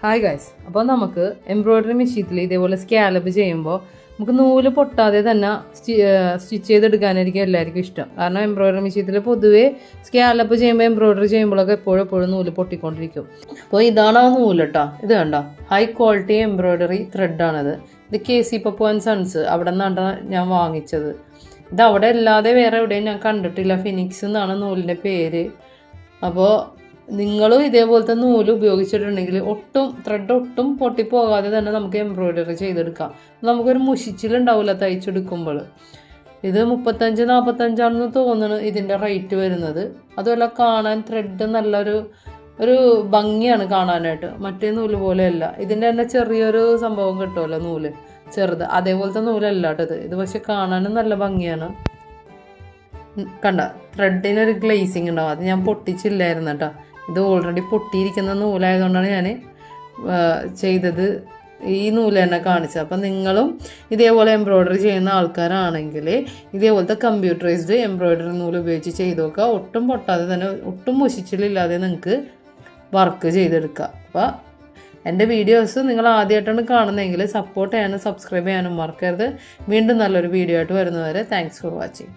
Hi guys, അപ്പോൾ നമുക്ക് embroidery മെഷീനിൽ ഇതേപോലെ സ്കാലപ്പ് ചെയ്യുമ്പോൾ നമുക്ക് നൂല് പൊട്ടാതെ തന്നെ സ്റ്റിച്ച് ചെയ്തെടുക്കാനായിരിക്കും എല്ലാവർക്കും ഇഷ്ടം. കാരണം എംബ്രോയ്ഡറി മെഷീനിൽ പൊതുവേ സ്കാലപ്പ് ചെയ്യുമ്പോൾ എംബ്രോയ്ഡറി ചെയ്യുമ്പോഴൊക്കെ എപ്പോഴും നൂല് പൊട്ടിക്കൊണ്ടിരിക്കും. അപ്പോൾ ഇതാണ് ആ നൂല് കേട്ടോ. ഇത് കണ്ടോ, ഹൈ ക്വാളിറ്റി എംബ്രോയ്ഡറി ത്രെഡാണിത്. ഇത് KC പപ്പു ആൻഡ് സൺസ് അവിടെ നിന്നാണ് ഞാൻ വാങ്ങിച്ചത്. ഇത് അവിടെ അല്ലാതെ വേറെ എവിടെയും ഞാൻ കണ്ടിട്ടില്ല. ഫിനിക്സ് എന്നാണ് നൂലിൻ്റെ പേര്. അപ്പോൾ നിങ്ങളും ഇതേപോലത്തെ നൂല് ഉപയോഗിച്ചിട്ടുണ്ടെങ്കിൽ ത്രെഡ് ഒട്ടും പൊട്ടിപ്പോകാതെ തന്നെ നമുക്ക് എംബ്രോയ്ഡറി ചെയ്തെടുക്കാം. നമുക്കൊരു മുഷിച്ചിലുണ്ടാവില്ല തയ്ച്ചെടുക്കുമ്പോൾ. ഇത് 35-45 തോന്നുന്നു ഇതിൻ്റെ റേറ്റ് വരുന്നത്. അതുപോലെ കാണാൻ ത്രെഡ് നല്ലൊരു ഭംഗിയാണ് കാണാനായിട്ട്. മറ്റേ നൂല് പോലെയല്ല. ഇതിൻ്റെ തന്നെ ചെറിയൊരു സംഭവം കിട്ടുമല്ലോ, നൂല് ചെറുത്, അതേപോലത്തെ നൂലല്ല കേട്ടത്. ഇത് പക്ഷെ കാണാനും നല്ല ഭംഗിയാണ്. കണ്ട, ത്രെഡിനൊരു ഗ്ലേസിങ് ഉണ്ടാവും. അത് ഞാൻ പൊട്ടിച്ചില്ലായിരുന്നു കേട്ടോ. ഇത് ഓൾറെഡി പൊട്ടിയിരിക്കുന്ന നൂലായതുകൊണ്ടാണ് ഞാൻ ചെയ്തത്. ഈ നൂല് തന്നെ കാണിച്ചത്. അപ്പം നിങ്ങളും ഇതേപോലെ എംബ്രോയ്ഡറി ചെയ്യുന്ന ആൾക്കാരാണെങ്കിൽ ഇതേപോലത്തെ കമ്പ്യൂട്ടറൈസ്ഡ് എംബ്രോയ്ഡറി നൂല് ഉപയോഗിച്ച് ചെയ്ത് നോക്കുക. ഒട്ടും പൊട്ടാതെ തന്നെ, ഒട്ടും മുഷിച്ചിലില്ലാതെ നിങ്ങൾക്ക് വർക്ക് ചെയ്തെടുക്കുക. അപ്പോൾ എൻ്റെ വീഡിയോസ് നിങ്ങൾ ആദ്യമായിട്ടാണ് കാണുന്നതെങ്കിൽ സപ്പോർട്ട് ചെയ്യാനും സബ്സ്ക്രൈബ് ചെയ്യാനും മറക്കരുത്. വീണ്ടും നല്ലൊരു വീഡിയോ ആയിട്ട് വരുന്നവരെ താങ്ക്സ് ഫോർ വാച്ചിങ്.